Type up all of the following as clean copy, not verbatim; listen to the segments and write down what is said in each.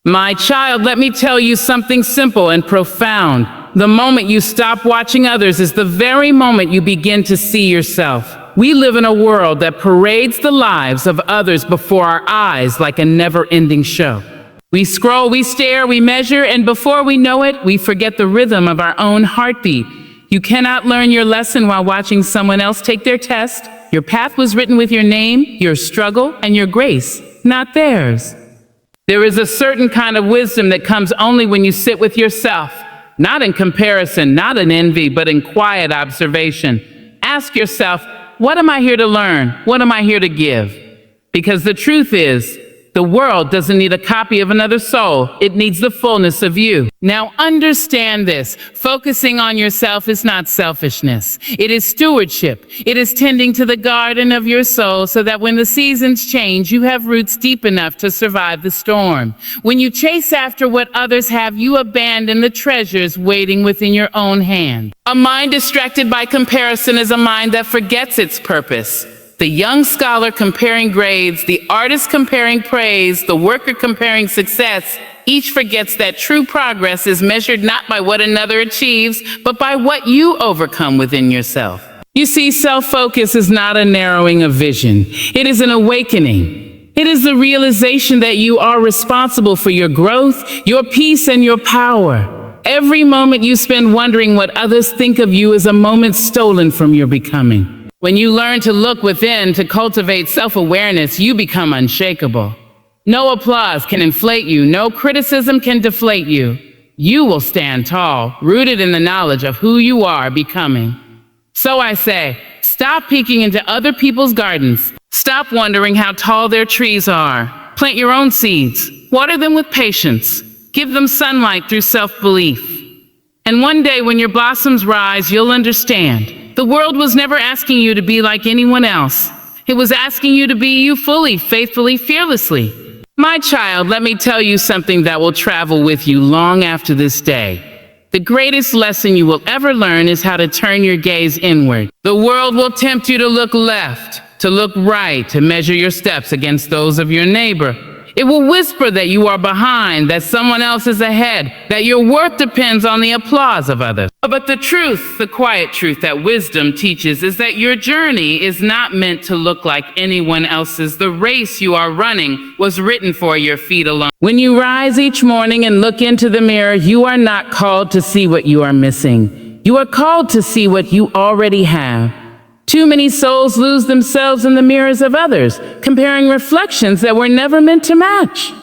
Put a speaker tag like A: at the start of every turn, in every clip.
A: My child, let me tell you something simple and profound. The moment you stop watching others is the very moment you begin to see yourself. We live in a world that parades the lives of others before our eyes like a never-ending show. We scroll, we stare, we measure, and before we know it, we forget the rhythm of our own heartbeat. You cannot learn your lesson while watching someone else take their test. Your path was written with your name, your struggle, and your grace, not theirs. There is a certain kind of wisdom that comes only when you sit with yourself, not in comparison, not in envy, but in quiet observation. Ask yourself, what am I here to learn? What am I here to give? Because the truth is, the world doesn't need a copy of another soul. It needs the fullness of you. Now understand this. Focusing on yourself is not selfishness. It is stewardship. It is tending to the garden of your soul so that when the seasons change, you have roots deep enough to survive the storm. When you chase after what others have, you abandon the treasures waiting within your own hand. A mind distracted by comparison is a mind that forgets its purpose. The young scholar comparing grades, the artist comparing praise, the worker comparing success, each forgets that true progress is measured not by what another achieves, but by what you overcome within yourself. You see, self-focus is not a narrowing of vision. It is an awakening. It is the realization that you are responsible for your growth, your peace, and your power. Every moment you spend wondering what others think of you is a moment stolen from your becoming. When you learn to look within to cultivate self-awareness, you become unshakable. No applause can inflate you. No criticism can deflate you. You will stand tall, rooted in the knowledge of who you are becoming. So I say, stop peeking into other people's gardens. Stop wondering how tall their trees are. Plant your own seeds. Water them with patience. Give them sunlight through self-belief. And one day when your blossoms rise, you'll understand. The world was never asking you to be like anyone else. It was asking you to be you fully, faithfully, fearlessly. My child, let me tell you something that will travel with you long after this day. The greatest lesson you will ever learn is how to turn your gaze inward. The world will tempt you to look left, to look right, to measure your steps against those of your neighbor. It will whisper that you are behind, that someone else is ahead, that your worth depends on the applause of others. But the truth, the quiet truth that wisdom teaches is that your journey is not meant to look like anyone else's. The race you are running was written for your feet alone. When you rise each morning and look into the mirror, you are not called to see what you are missing. You are called to see what you already have. Too many souls lose themselves in the mirrors of others, comparing reflections that were never meant to match.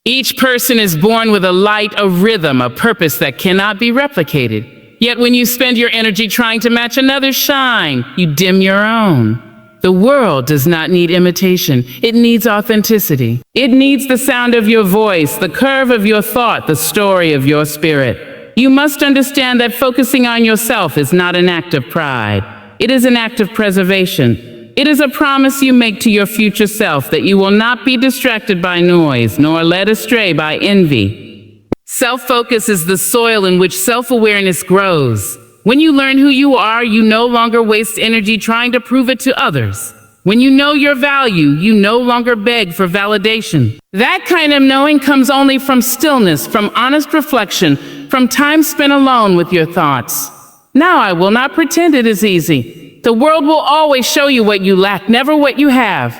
A: Each person is born with a light, a rhythm, a purpose that cannot be replicated. Yet when you spend your energy trying to match another's shine, you dim your own. The world does not need imitation. It needs authenticity. It needs the sound of your voice, the curve of your thought, the story of your spirit. You must understand that focusing on yourself is not an act of pride. It is an act of preservation. It is a promise you make to your future self that you will not be distracted by noise, nor led astray by envy. Self-focus is the soil in which self-awareness grows. When you learn who you are, you no longer waste energy trying to prove it to others. When you know your value, you no longer beg for validation. That kind of knowing comes only from stillness, from honest reflection, from time spent alone with your thoughts. Now I will not pretend it is easy. The world will always show you what you lack, never what you have.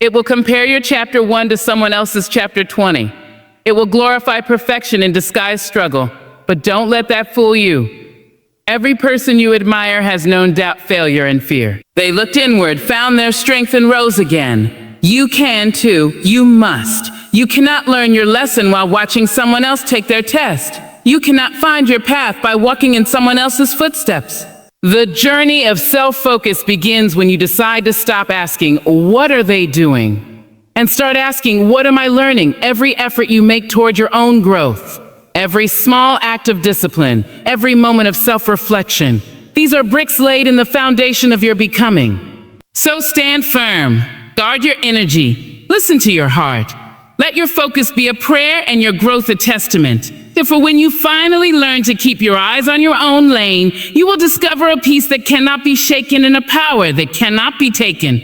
A: It will compare your chapter 1 to someone else's chapter 20. It will glorify perfection and disguise struggle. But don't let that fool you. Every person you admire has known doubt, failure, and fear. They looked inward, found their strength, and rose again. You can too. You must. You cannot learn your lesson while watching someone else take their test. You cannot find your path by walking in someone else's footsteps. The journey of self-focus begins when you decide to stop asking, what are they doing? And start asking, what am I learning? Every effort you make toward your own growth, every small act of discipline, every moment of self-reflection, these are bricks laid in the foundation of your becoming. So stand firm, guard your energy, listen to your heart. Let your focus be a prayer and your growth a testament. Therefore, when you finally learn to keep your eyes on your own lane, you will discover a peace that cannot be shaken and a power that cannot be taken.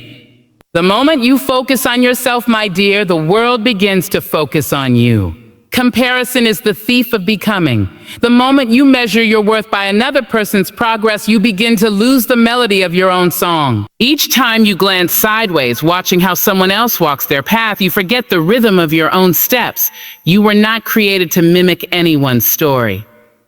A: The moment you focus on yourself, my dear, the world begins to focus on you. Comparison is the thief of becoming. The moment you measure your worth by another person's progress, you begin to lose the melody of your own song. Each time you glance sideways, watching how someone else walks their path, you forget the rhythm of your own steps. You were not created to mimic anyone's story.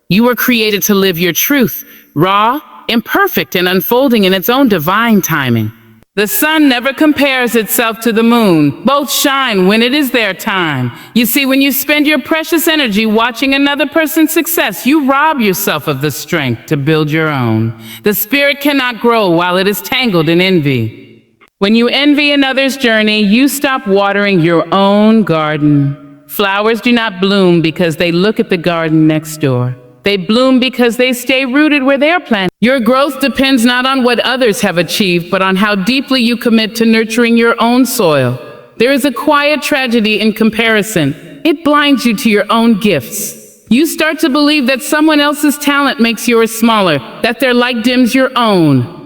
A: You were created to live your truth, raw, imperfect, and unfolding in its own divine timing. The sun never compares itself to the moon. Both shine when it is their time. You see, when you spend your precious energy watching another person's success, you rob yourself of the strength to build your own. The spirit cannot grow while it is tangled in envy. When you envy another's journey, you stop watering your own garden. Flowers do not bloom because they look at the garden next door. They bloom because they stay rooted where they are planted. Your growth depends not on what others have achieved, but on how deeply you commit to nurturing your own soil. There is a quiet tragedy in comparison. It blinds you to your own gifts. You start to believe that someone else's talent makes yours smaller, that their light dims your own.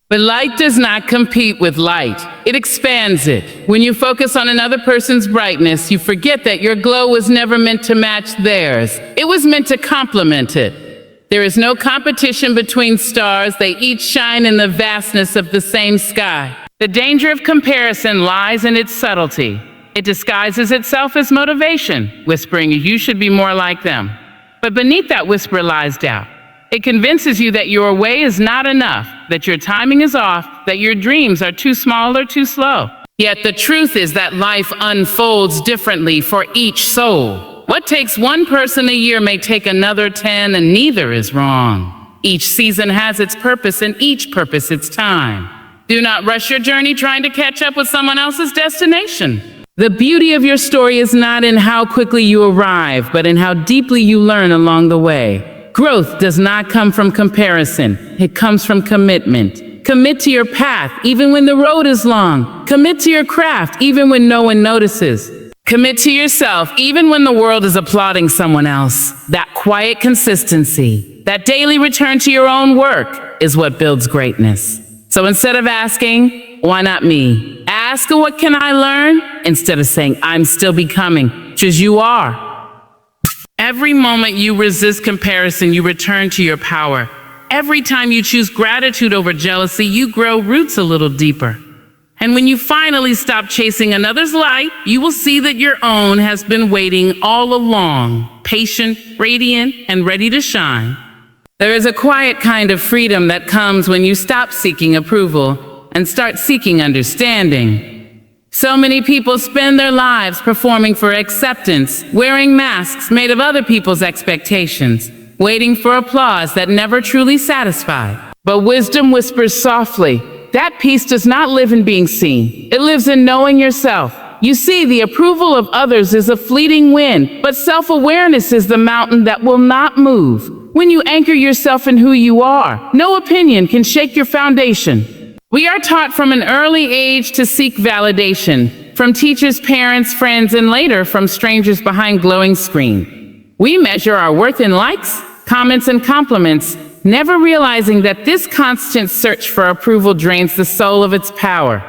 A: But light does not compete with light. It expands it. When you focus on another person's brightness, you forget that your glow was never meant to match theirs. It was meant to complement it. There is no competition between stars. They each shine in the vastness of the same sky. The danger of comparison lies in its subtlety. It disguises itself as motivation, whispering you should be more like them. But beneath that whisper lies doubt. It convinces you that your way is not enough, that your timing is off, that your dreams are too small or too slow. Yet the truth is that life unfolds differently for each soul. What takes one person a year may take another 10, and neither is wrong. Each season has its purpose, and each purpose its time. Do not rush your journey trying to catch up with someone else's destination. The beauty of your story is not in how quickly you arrive, but in how deeply you learn along the way. Growth does not come from comparison. It comes from commitment. Commit to your path, even when the road is long. Commit to your craft, even when no one notices. Commit to yourself, even when the world is applauding someone else. That quiet consistency, that daily return to your own work is what builds greatness. So instead of asking, why not me? Ask, what can I learn? Instead of saying, I'm still becoming, because you are. Every moment you resist comparison, you return to your power. Every time you choose gratitude over jealousy, you grow roots a little deeper. And when you finally stop chasing another's light, you will see that your own has been waiting all along, patient, radiant, and ready to shine. There is a quiet kind of freedom that comes when you stop seeking approval and start seeking understanding. So many people spend their lives performing for acceptance, wearing masks made of other people's expectations, waiting for applause that never truly satisfied. But wisdom whispers softly, that peace does not live in being seen. It lives in knowing yourself. You see, the approval of others is a fleeting wind, but self-awareness is the mountain that will not move. When you anchor yourself in who you are, no opinion can shake your foundation. We are taught from an early age to seek validation, from teachers, parents, friends, and later from strangers behind glowing screen. We measure our worth in likes, comments, and compliments, never realizing that this constant search for approval drains the soul of its power.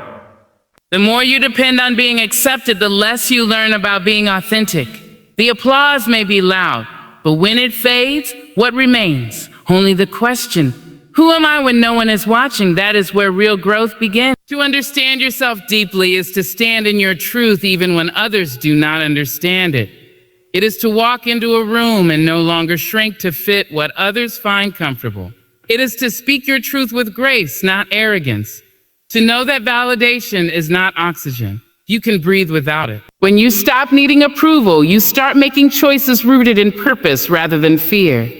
A: The more you depend on being accepted, the less you learn about being authentic. The applause may be loud, but when it fades, what remains? Only the question, who am I when no one is watching? That is where real growth begins. To understand yourself deeply is to stand in your truth even when others do not understand it. It is to walk into a room and no longer shrink to fit what others find comfortable. It is to speak your truth with grace, not arrogance. To know that validation is not oxygen. You can breathe without it. When you stop needing approval, you start making choices rooted in purpose rather than fear.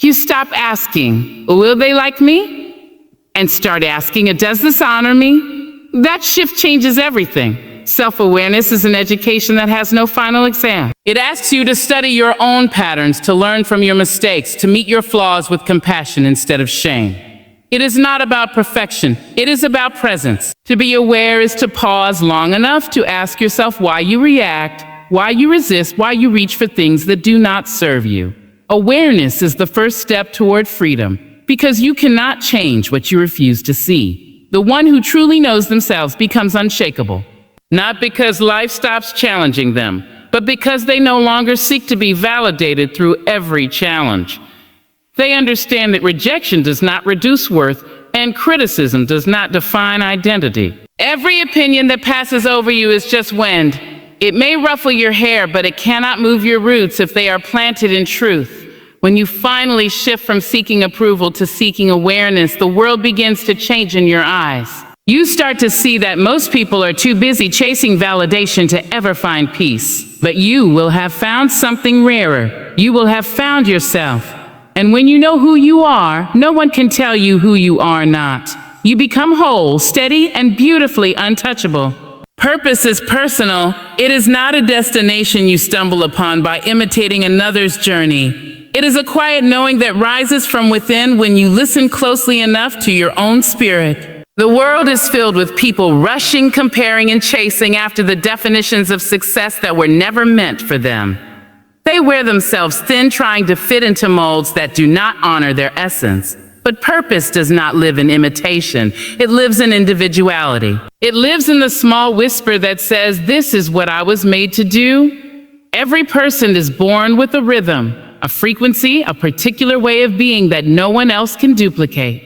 A: You stop asking, will they like me? And start asking, does this honor me? That shift changes everything. Self-awareness is an education that has no final exam. It asks you to study your own patterns, to learn from your mistakes, to meet your flaws with compassion instead of shame. It is not about perfection. It is about presence. To be aware is to pause long enough to ask yourself why you react, why you resist, why you reach for things that do not serve you. Awareness is the first step toward freedom, because you cannot change what you refuse to see. The one who truly knows themselves becomes unshakable, not because life stops challenging them, but because they no longer seek to be validated through every challenge. They understand that rejection does not reduce worth, and criticism does not define identity. Every opinion that passes over you is just wind. It may ruffle your hair, but it cannot move your roots if they are planted in truth. When you finally shift from seeking approval to seeking awareness, the world begins to change in your eyes. You start to see that most people are too busy chasing validation to ever find peace. But you will have found something rarer. You will have found yourself. And when you know who you are, no one can tell you who you are not. You become whole, steady, and beautifully untouchable. Purpose is personal. It is not a destination you stumble upon by imitating another's journey. It is a quiet knowing that rises from within when you listen closely enough to your own spirit. The world is filled with people rushing, comparing, and chasing after the definitions of success that were never meant for them. They wear themselves thin trying to fit into molds that do not honor their essence. But purpose does not live in imitation. It lives in individuality. It lives in the small whisper that says, "This is what I was made to do." Every person is born with a rhythm, a frequency, a particular way of being that no one else can duplicate.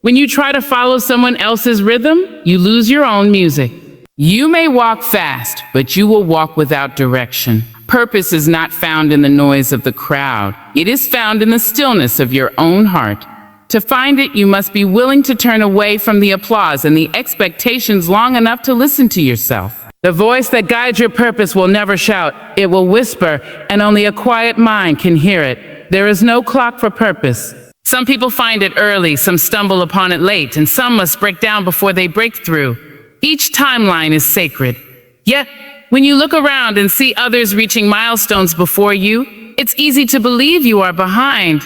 A: When you try to follow someone else's rhythm, you lose your own music. You may walk fast, but you will walk without direction. Purpose is not found in the noise of the crowd. It is found in the stillness of your own heart. To find it, you must be willing to turn away from the applause and the expectations long enough to listen to yourself. The voice that guides your purpose will never shout. It will whisper, and only a quiet mind can hear it. There is no clock for purpose. Some people find it early, some stumble upon it late, and some must break down before they break through. Each timeline is sacred. Yet, when you look around and see others reaching milestones before you, it's easy to believe you are behind.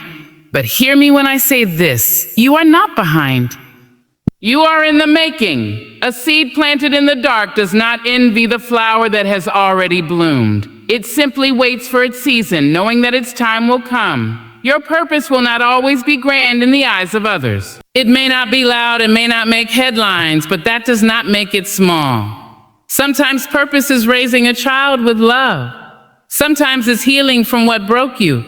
A: But hear me when I say this, you are not behind. You are in the making. A seed planted in the dark does not envy the flower that has already bloomed. It simply waits for its season, knowing that its time will come. Your purpose will not always be grand in the eyes of others. It may not be loud and may not make headlines, but that does not make it small. Sometimes purpose is raising a child with love. Sometimes it's healing from what broke you.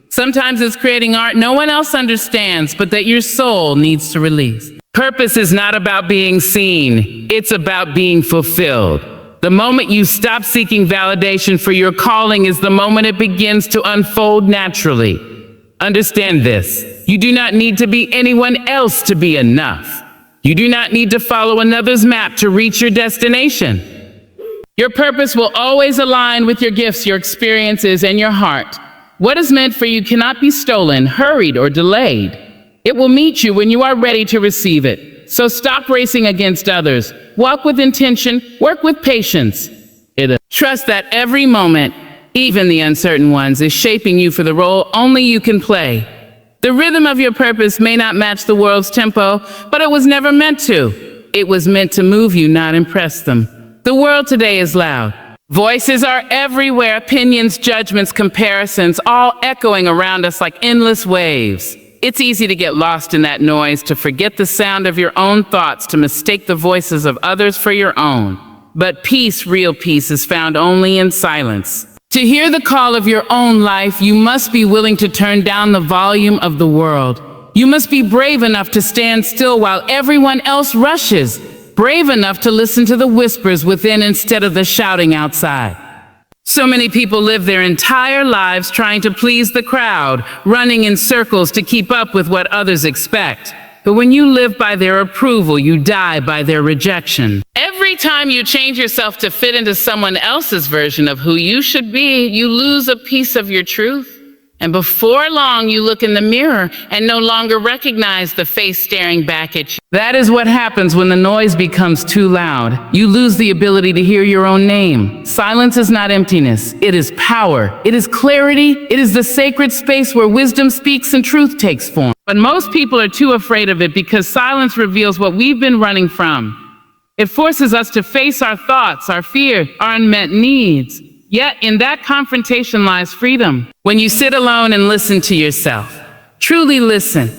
A: Sometimes it's creating art no one else understands, but that your soul needs to release. Purpose is not about being seen. It's about being fulfilled. The moment you stop seeking validation for your calling is the moment it begins to unfold naturally. Understand this. You do not need to be anyone else to be enough. You do not need to follow another's map to reach your destination. Your purpose will always align with your gifts, your experiences, and your heart. What is meant for you cannot be stolen, hurried, or delayed. It will meet you when you are ready to receive it. So stop racing against others. Walk with intention, work with patience. Trust that every moment, even the uncertain ones, is shaping you for the role only you can play. The rhythm of your purpose may not match the world's tempo, but it was never meant to. It was meant to move you, not impress them. The world today is loud. Voices are everywhere, opinions, judgments, comparisons, all echoing around us like endless waves. It's easy to get lost in that noise, to forget the sound of your own thoughts, to mistake the voices of others for your own. But peace, real peace, is found only in silence. To hear the call of your own life, you must be willing to turn down the volume of the world. You must be brave enough to stand still while everyone else rushes. Brave enough to listen to the whispers within instead of the shouting outside. So many people live their entire lives trying to please the crowd, running in circles to keep up with what others expect. But when you live by their approval, you die by their rejection. Every time you change yourself to fit into someone else's version of who you should be, you lose a piece of your truth. And before long, you look in the mirror and no longer recognize the face staring back at you. That is what happens when the noise becomes too loud. You lose the ability to hear your own name. Silence is not emptiness. It is power. It is clarity. It is the sacred space where wisdom speaks and truth takes form. But most people are too afraid of it because silence reveals what we've been running from. It forces us to face our thoughts, our fear, our unmet needs. Yet in that confrontation lies freedom. When you sit alone and listen to yourself, truly listen,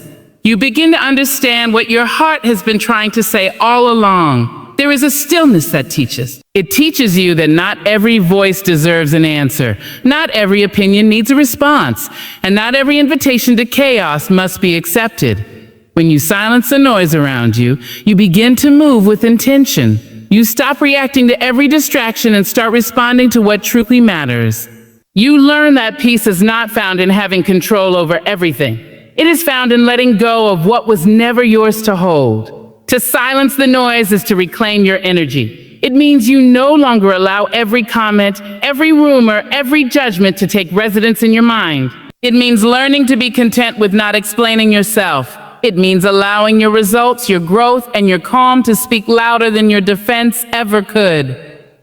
A: you begin to understand what your heart has been trying to say all along. there is a stillness that teaches. It teaches you that not every voice deserves an answer, not every opinion needs a response, and not every invitation to chaos must be accepted. When you silence the noise around you, you begin to move with intention. You stop reacting to every distraction and start responding to what truly matters. You learn that peace is not found in having control over everything. It is found in letting go of what was never yours to hold. To silence the noise is to reclaim your energy. It means you no longer allow every comment, every rumor, every judgment to take residence in your mind. It means learning to be content with not explaining yourself. It means allowing your results, your growth, and your calm to speak louder than your defense ever could.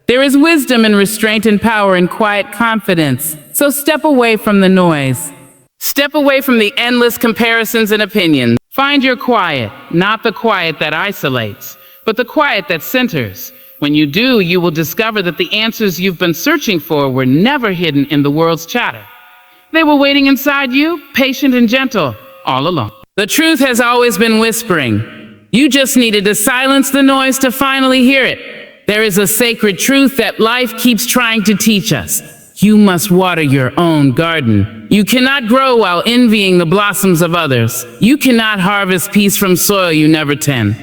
A: There is wisdom and restraint and power in quiet confidence, so step away from the noise. Step away from the endless comparisons and opinions. Find your quiet, not the quiet that isolates, but the quiet that centers. When you do, you will discover that the answers you've been searching for were never hidden in the world's chatter. They were waiting inside you, patient and gentle, all along. The truth has always been whispering. You just needed to silence the noise to finally hear it. There is a sacred truth that life keeps trying to teach us. You must water your own garden. You cannot grow while envying the blossoms of others. You cannot harvest peace from soil you never tend.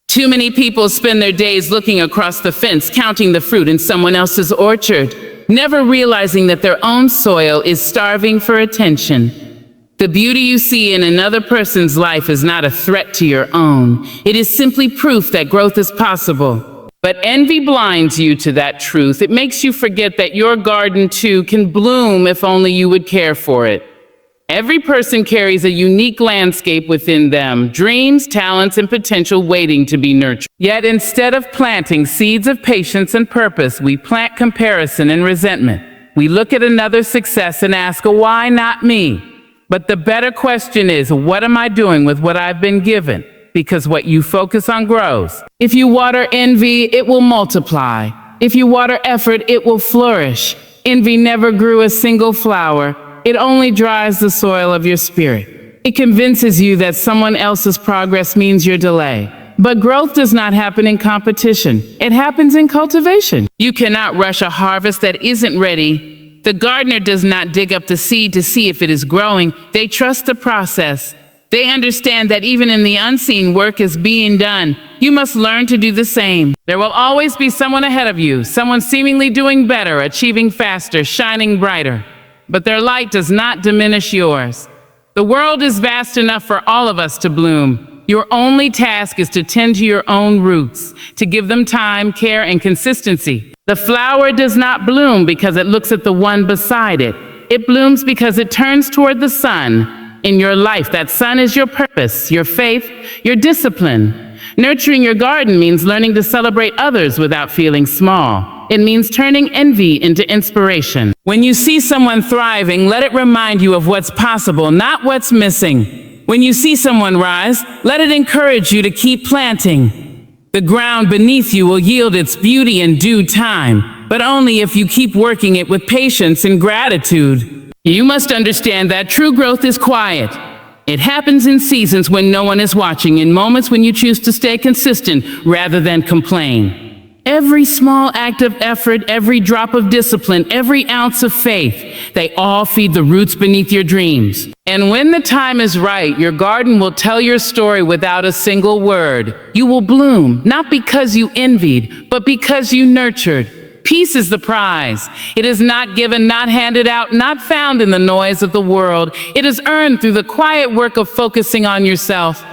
A: Too many people spend their days looking across the fence, counting the fruit in someone else's orchard, never realizing that their own soil is starving for attention. The beauty you see in another person's life is not a threat to your own. It is simply proof that growth is possible. But envy blinds you to that truth. It makes you forget that your garden too can bloom if only you would care for it. Every person carries a unique landscape within them, dreams, talents, and potential waiting to be nurtured. Yet instead of planting seeds of patience and purpose, we plant comparison and resentment. We look at another's success and ask, why not me? But the better question is, what am I doing with what I've been given? Because what you focus on grows. If you water envy, it will multiply. If you water effort, it will flourish. Envy never grew a single flower. It only dries the soil of your spirit. It convinces you that someone else's progress means your delay. But growth does not happen in competition. It happens in cultivation. You cannot rush a harvest that isn't ready. The gardener does not dig up the seed to see if it is growing. They trust the process. They understand that even in the unseen, work is being done. You must learn to do the same. There will always be someone ahead of you, someone seemingly doing better, achieving faster, shining brighter. But their light does not diminish yours. The world is vast enough for all of us to bloom. Your only task is to tend to your own roots, to give them time, care, and consistency. The flower does not bloom because it looks at the one beside it. It blooms because it turns toward the sun. In your life, that sun is your purpose, your faith, your discipline. Nurturing your garden means learning to celebrate others without feeling small. It means turning envy into inspiration. When you see someone thriving, let it remind you of what's possible, not what's missing. When you see someone rise, let it encourage you to keep planting. The ground beneath you will yield its beauty in due time, but only if you keep working it with patience and gratitude. You must understand that true growth is quiet. It happens in seasons when no one is watching, in moments when you choose to stay consistent rather than complain. Every small act of effort, every drop of discipline, every ounce of faith, they all feed the roots beneath your dreams. And when the time is right, your garden will tell your story without a single word. You will bloom, not because you envied, but because you nurtured. Peace is the prize. It is not given, not handed out, not found in the noise of the world. It is earned through the quiet work of focusing on yourself.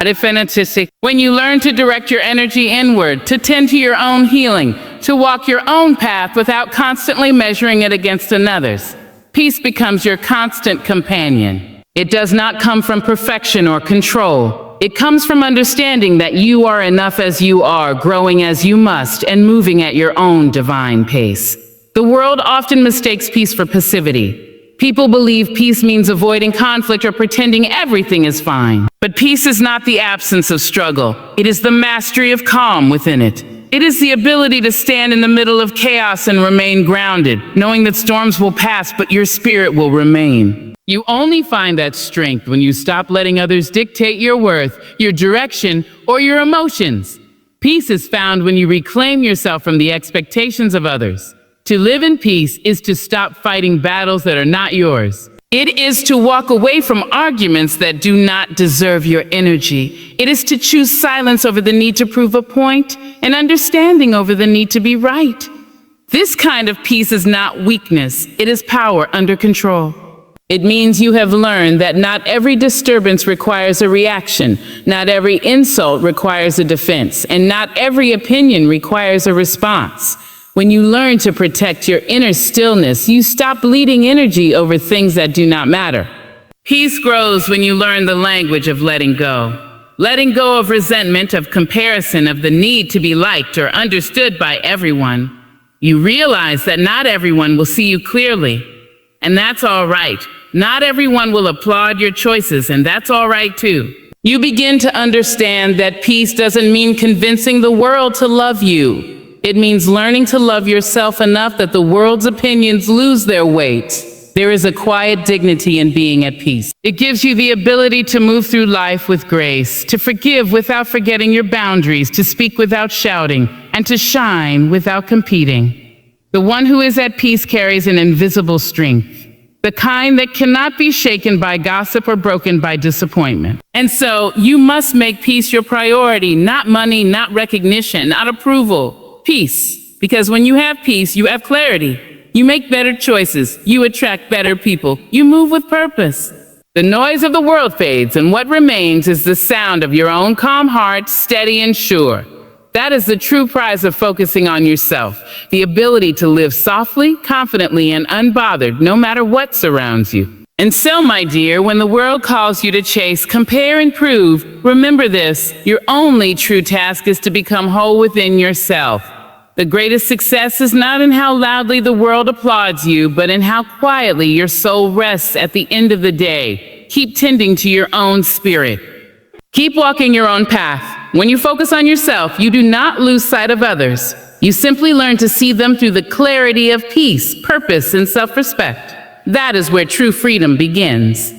A: When you learn to direct your energy inward, to tend to your own healing, to walk your own path without constantly measuring it against another's, peace becomes your constant companion. It does not come from perfection or control. It comes from understanding that you are enough as you are, growing as you must, and moving at your own divine pace. The world often mistakes peace for passivity. People believe peace means avoiding conflict or pretending everything is fine. But peace is not the absence of struggle. It is the mastery of calm within it. It is the ability to stand in the middle of chaos and remain grounded, knowing that storms will pass, but your spirit will remain. You only find that strength when you stop letting others dictate your worth, your direction, or your emotions. Peace is found when you reclaim yourself from the expectations of others. To live in peace is to stop fighting battles that are not yours. It is to walk away from arguments that do not deserve your energy. It is to choose silence over the need to prove a point and understanding over the need to be right. This kind of peace is not weakness, it is power under control. It means you have learned that not every disturbance requires a reaction, not every insult requires a defense, and not every opinion requires a response. When you learn to protect your inner stillness, you stop bleeding energy over things that do not matter. Peace grows when you learn the language of letting go. Letting go of resentment, of comparison, of the need to be liked or understood by everyone. You realize that not everyone will see you clearly, and that's all right. Not everyone will applaud your choices, and that's all right too. You begin to understand that peace doesn't mean convincing the world to love you. It means learning to love yourself enough that the world's opinions lose their weight. There is a quiet dignity in being at peace. It gives you the ability to move through life with grace, to forgive without forgetting your boundaries, to speak without shouting, and to shine without competing. The one who is at peace carries an invisible strength, the kind that cannot be shaken by gossip or broken by disappointment. And so you must make peace your priority, not money, not recognition, not approval. Peace. Because when you have peace, you have clarity. You make better choices. You attract better people. You move with purpose. The noise of the world fades, and what remains is the sound of your own calm heart, steady and sure. That is the true prize of focusing on yourself, the ability to live softly, confidently, and unbothered, no matter what surrounds you. And so, my dear, when the world calls you to chase, compare, and prove, remember this: your only true task is to become whole within yourself. The greatest success is not in how loudly the world applauds you, but in how quietly your soul rests at the end of the day. Keep tending to your own spirit. Keep walking your own path. When you focus on yourself, you do not lose sight of others. You simply learn to see them through the clarity of peace, purpose, and self-respect. That is where true freedom begins.